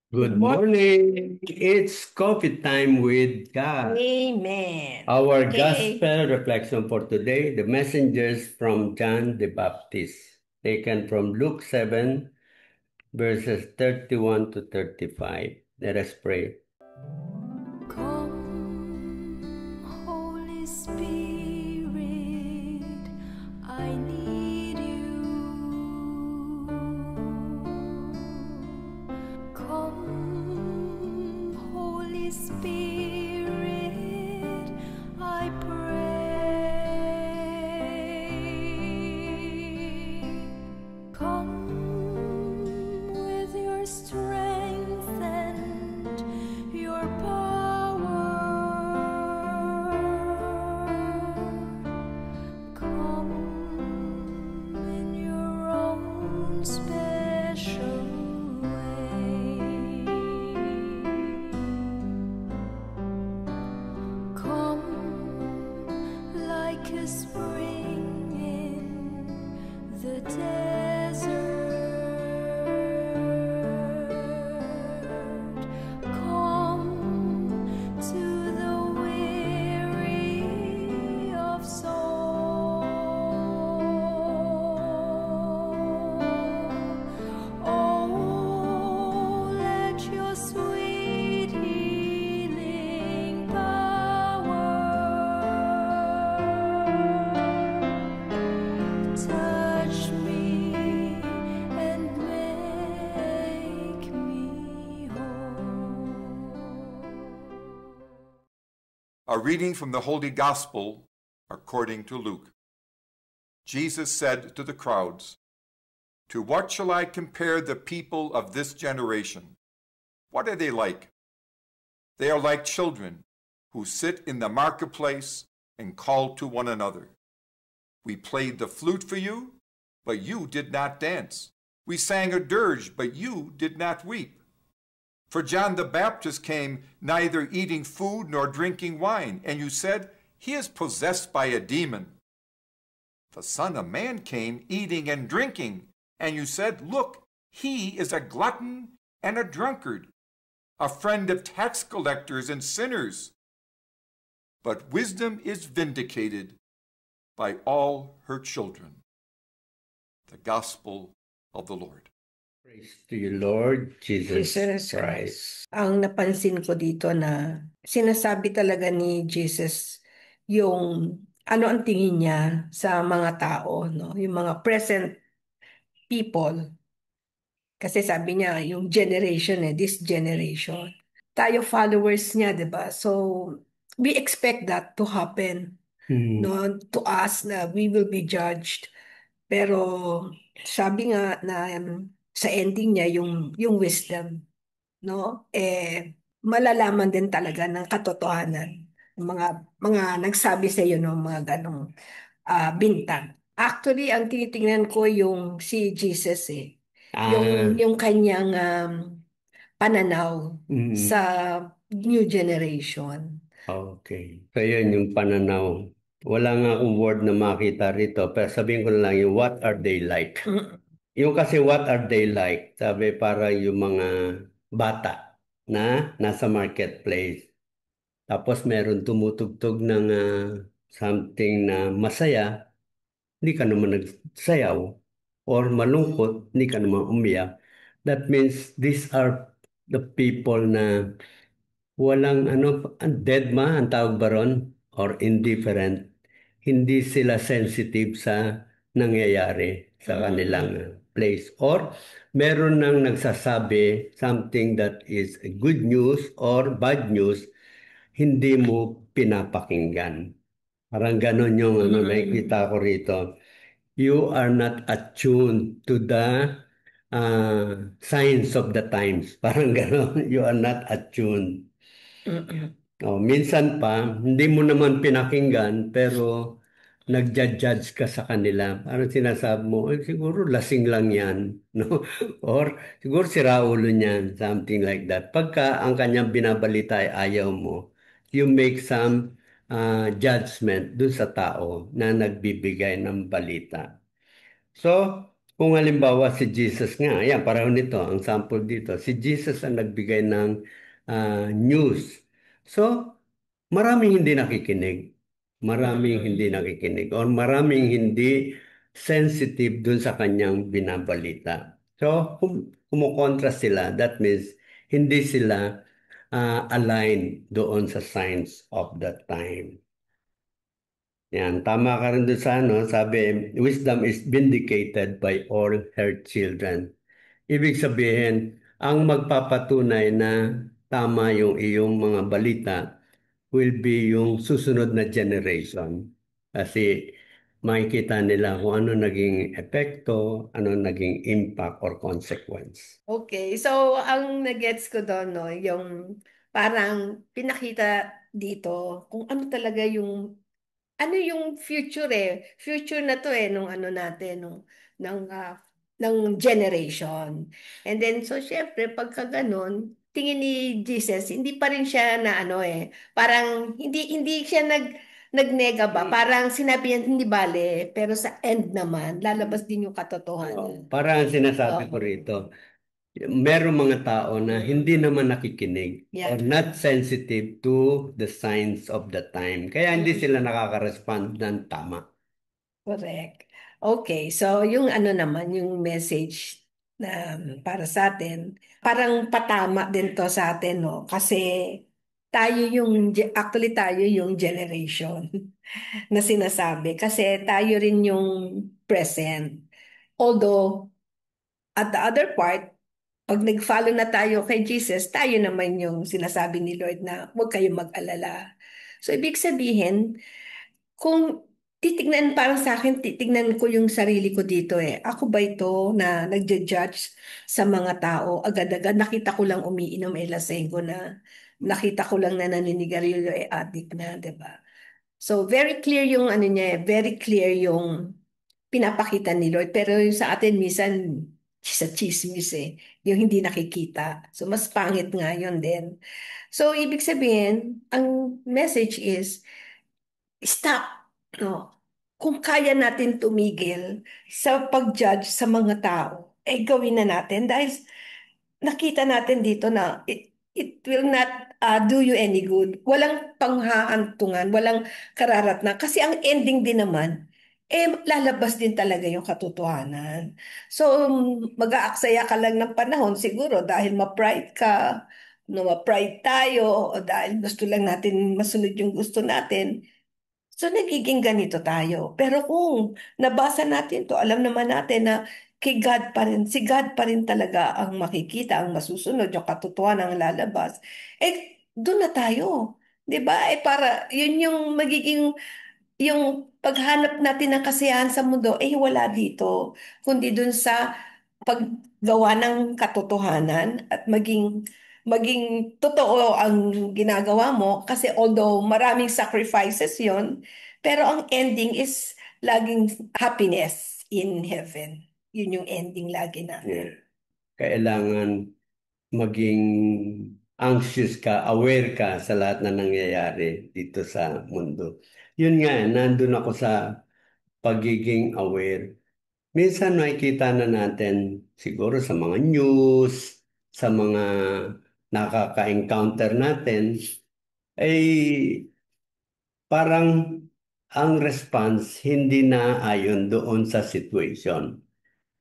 Good morning. It's coffee time with God. Amen. Our Okay. gospel reflection for today, the messengers from John the Baptist, taken from Luke 7, verses 31 to 35. Let us pray. Come, Holy Spirit, I need you. Come, Holy Spirit, I pray. Come with your strength and your power. Come in your own special way. Come like a spring in the desert. Come to the weary of soul. Oh, let your sweet healing power touch me and make me whole. A reading from the Holy Gospel according to Luke. Jesus said to the crowds, "To what shall I compare the people of this generation? What are they like? They are like children who sit in the marketplace and call to one another. We played the flute for you, but you did not dance. We sang a dirge, but you did not weep. For John the Baptist came neither eating food nor drinking wine, and you said, 'He is possessed by a demon.' The Son of Man came eating and drinking, and you said, 'Look, he is a glutton and a drunkard, a friend of tax collectors and sinners.' But wisdom is vindicated by all her children." The Gospel of the Lord. Praise to you, Lord Jesus Jesus Christ. Ang napansin ko dito na sinasabi talaga ni Jesus yung ano ang tingin niya sa mga tao, no? Yung mga present people. Kasi sabi niya, yung generation this generation. Tayo followers niya, di ba? So, we expect that to happen, no? To us na we will be judged. Pero sabi nga na sa ending niya yung wisdom, no? Malalaman din talaga ng katotohanan ng mga nagsabi sa iyo ng mga ganong bintang. Actually, ang tinitingnan ko yung si Jesus yung kanyang pananaw Mm. sa new generation. Okay. So yun yung pananaw. Wala nga akong word na makita rito, pero sabihin ko na lang yung what are they like. Yung kasi what are they like, sabi para yung mga bata na nasa marketplace. Tapos meron tumutugtog ng something na masaya, hindi ka naman nagsayaw. Or malungkot, hindi ka naman umiyak. That means these are the people na walang dead ma ang tawag ba ron? Or indifferent. Hindi sila sensitive sa nangyayari sa kanilang place. Or meron nang nagsasabi something that is good news or bad news, hindi mo pinapakinggan. Parang ganon yung nakikita ko rito. You are not attuned to the signs of the times. Parang ganon. You are not attuned. Minsan pa, hindi mo naman pinakinggan, pero nagja-judge ka sa kanila. Parang sinasabi mo, siguro lasing lang yan. No? Or siguro sira ulo niyan, something like that. Pagka ang kanyang binabalita ay ayaw mo, you make some judgment dun sa tao na nagbibigay ng balita. So, Kung halimbawa si Jesus nga, ayan, pareho nito, ang sample dito, si Jesus ang nagbigay ng news. So, maraming hindi nakikinig. Maraming hindi nakikinig or maraming hindi sensitive dun sa kanyang binabalita. So, kumukontra sila. That means, hindi sila aligned doon sa signs of that time. Yan, tama ka rin doon sa ano, sabi, wisdom is vindicated by all her children. Ibig sabihin, ang magpapatunay na tama yung iyong mga balita will be yung susunod na generation. Kasi makikita nila kung ano naging epekto, ano naging impact or consequence. Okay, so ang nagets ko doon, no, yung parang pinakita dito kung ano talaga yung ano yung future future na to nung ano natin nung ng generation. And then so syempre pagka ganun, tingin ni Jesus hindi pa rin siya na ano parang hindi siya nagnega ba? Parang sinabi niya hindi bale, pero sa end naman lalabas din yung katotohanan. Parang sinasabi ko Oo. rito, merong mga tao na hindi naman nakikinig or Yeah. not sensitive to the signs of the time. Kaya hindi sila nakaka-respond ng tama. Correct. Okay, so yung ano naman, yung message na para sa atin, parang patama din to sa atin, no? Kasi actually tayo yung generation na sinasabi. Kasi tayo rin yung present. Although, at the other part, pag nag-follow na tayo kay Jesus, tayo naman yung sinasabi ni Lord na huwag kayong mag-alala. So, ibig sabihin, kung titignan, parang sa akin, titignan ko yung sarili ko dito Ako ba ito na nagja-judge sa mga tao agad-agad? Nakita ko lang umiinom lasenggo na. Nakita ko lang na naninigarilyo addict na, di ba? So, very clear yung ano niya very clear yung pinapakita ni Lord. Pero yung sa atin, minsan, sa chismis yung hindi nakikita. So, mas pangit nga yun din. So, ibig sabihin, ang message is, stop. No. Kung kaya natin tumigil sa pag-judge sa mga tao, gawin na natin dahil nakita natin dito na it will not do you any good. Walang panghahantungan, walang kararatnan. Kasi ang ending din naman, lalabas din talaga yung katotohanan. So, mag-aaksaya ka lang ng panahon siguro dahil ma-pride ka, no, ma-pride tayo, o dahil gusto lang natin masunod yung gusto natin. So, nagiging ganito tayo. Pero kung nabasa natin to, alam naman natin na kay God pa rin, si God pa rin talaga ang makikita, ang masusunod, yung katotohanan ang lalabas. Doon na tayo. 'Di ba? Para, yun yung magiging yung paghanap natin ng kasiyahan sa mundo, wala dito. Kundi dun sa paggawa ng katotohanan at maging totoo ang ginagawa mo kasi although maraming sacrifices yon, pero ang ending is laging happiness in heaven. Yun yung ending lagi natin. Yeah. Kailangan maging anxious ka, aware ka sa lahat na nangyayari dito sa mundo. Yun nga, nandun ako sa pagiging aware. Minsan makikita na natin siguro sa mga news, sa mga nakaka-encounter natin, ay parang ang response hindi na ayon doon sa situation.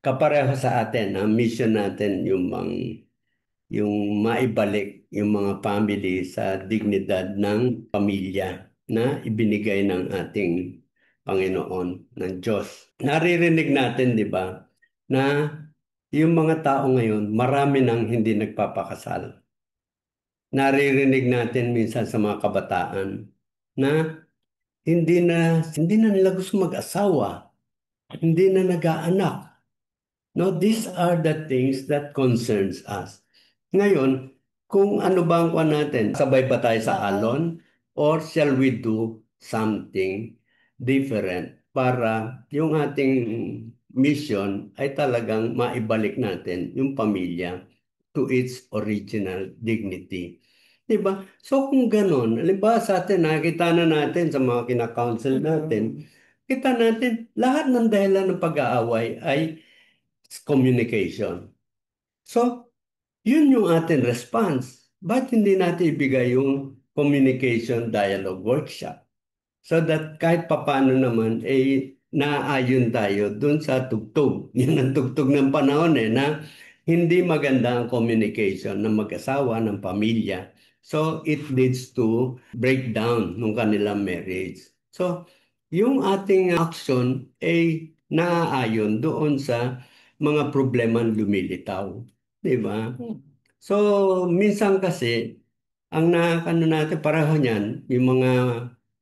Kapareho sa atin, ang mission natin yung maibalik yung mga family sa dignidad ng pamilya na ibinigay ng ating Panginoon, ng Diyos. Naririnig natin, di ba, na yung mga tao ngayon, marami nang hindi nagpapakasal. Naririnig natin minsan sa mga kabataan na hindi na nila gusto mag-asawa, hindi na nag-aanak. No, these are the things that concerns us. Ngayon, kung ano ba ang kuwan natin, sabay ba tayo sa alon or shall we do something different para yung ating mission ay talagang maibalik natin yung pamilya to its original dignity. Diba? So kung ganon, halimbawa sa atin, nakikita na natin sa mga kinakounsel natin, kita natin lahat ng dahilan ng pag-aaway ay communication. So, yun yung ating response. Ba't hindi natin ibigay yung communication dialogue workshop? So that kahit papano naman, naaayon tayo dun sa tugtog. Yan ang tugtog ng panahon na hindi maganda ang communication ng mag-asawa, ng pamilya. So it leads to breakdown ng kanilang marriage. So yung ating action ay naaayon doon sa mga problemang lumilitaw. Di ba? So minsan kasi, ang nakakano natin pareho niyan, yung mga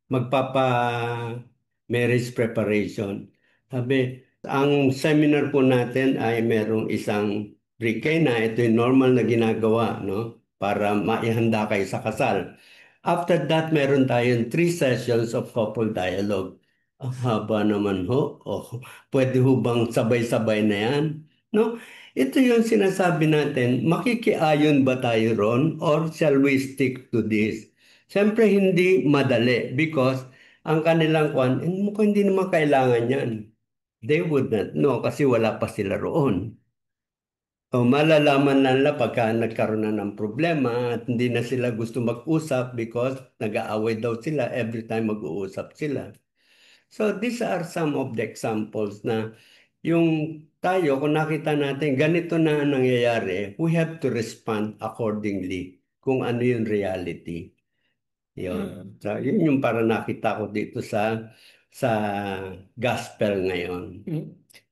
magpapa-marriage preparation. Sabi, ang seminar po natin ay merong isang pre-K na ito yung normal na ginagawa, no? Para maihanda kayo sa kasal. After that, meron tayong 3 sessions of couple dialogue. Ang haba naman ho. Oh, pwede ho bang sabay-sabay na yan? No? Ito yung sinasabi natin, makikiayon ba tayo ron or shall we stick to this? Siyempre hindi madali because ang kanilang kwan, mukhang hindi naman kailangan yan. They would not know kasi wala pa sila roon. O malalaman lang nila pagka nagkaroon na ng problema at hindi na sila gusto mag-usap because nag-aaway daw sila every time mag-uusap sila. So these are some of the examples na yung tayo, kung nakita natin ganito na ang nangyayari, we have to respond accordingly kung ano yung reality. Yun. So, yun yung para nakita ko dito sa gospel ngayon.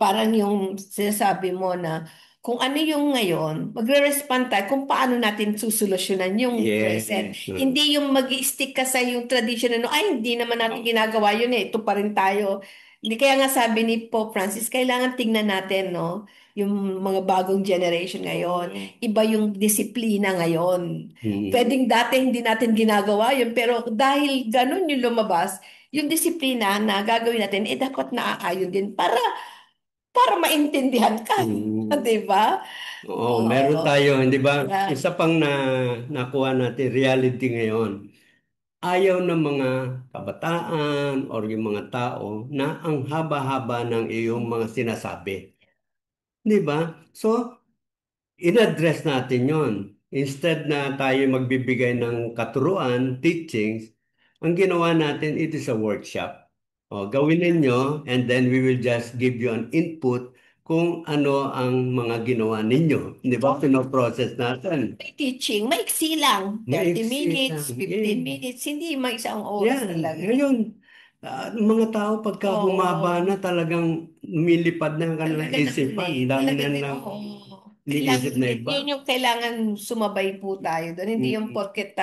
Parang yung sinasabi mo na kung ano yung ngayon, magre-respond tayo kung paano natin susolusyonan yung Yes. present. Hindi yung mag-stick ka sa yung tradition na, ay, hindi naman natin ginagawa yun eh. Ito pa rin tayo. Hindi kaya nga sabi ni Pope Francis, kailangan tingnan natin, no? Yung mga bagong generation ngayon. Iba yung disiplina ngayon. Pwedeng dati hindi natin ginagawa yun, pero dahil ganun yung lumabas, yung disiplina na gagawin natin, dapat naaayon din para maintindihan ka. Di ba? Oo, meron tayo, hindi ba? Yeah. Isa pang nakuha natin reality ngayon. Ayaw ng mga kabataan or yung mga tao na ang haba-haba ng iyong mga sinasabi. Di ba? So, in-address natin yon. Instead na tayo magbibigay ng katuruan, teachings, ang ginawa natin, it is a workshop. O, gawin ninyo and then we will just give you an input kung ano ang mga ginawa ninyo. Di ba? Pinoprocess natin. May teaching, maiksi lang. 30 Maiksi minutes, lang. 15 Yeah. minutes, hindi may isang oras Yan. talaga. Ngayon, mga tao pagka Oo. bumaba na talagang lumilipad na ang kanilang Talaga isipan. naman, Ang dami talaga na din, lang oo. iniisip na iba. Yun yung kailangan sumabay po tayo doon. Hindi yung porket,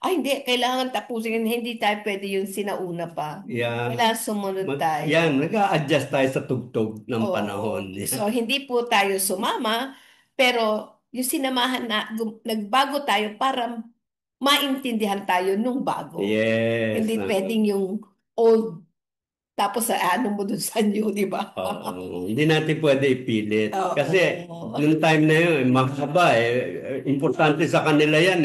hindi, kailangan tapusin yun. Hindi tayo pwede yung sinauna pa. Yeah. Kailangan sumunod tayo. Yan, nag-a-adjust tayo sa tugtog ng Oo. panahon. So, hindi po tayo sumama, pero yung sinamahan na, nagbago tayo para maintindihan tayo nung bago. Yes. Hindi pwedeng yung old, tapos ano mo dun sa new, di ba? Oo, hindi natin pwede ipilit. Oo. Kasi noong time na yun, mahaba importante sa kanila yan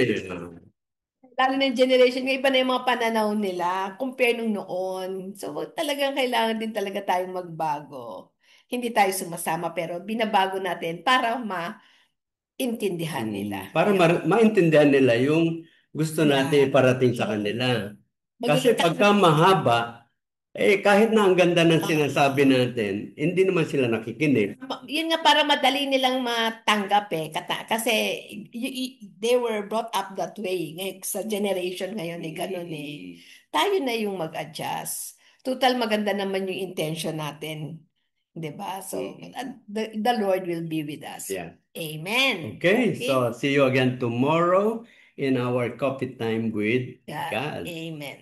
Lalo na yung generation, nga iba na yung mga pananaw nila compare nung noon. So talagang kailangan din talaga tayong magbago. Hindi tayo sumasama pero binabago natin para maintindihan nila. Para maintindihan nila yung gusto natin Yeah. iparating sa kanila. Kasi Magiging pagka mahaba, kahit na ang ganda ng sinasabi natin, hindi naman sila nakikinig. Yun nga para madali nilang matanggap kasi they were brought up that way. Ngayon, sa generation ngayon ganun Tayo na yung mag-adjust. Total maganda naman yung intention natin. 'Di ba? So the Lord will be with us. Yeah. Amen. Okay, so see you again tomorrow in our coffee time with God. Amen.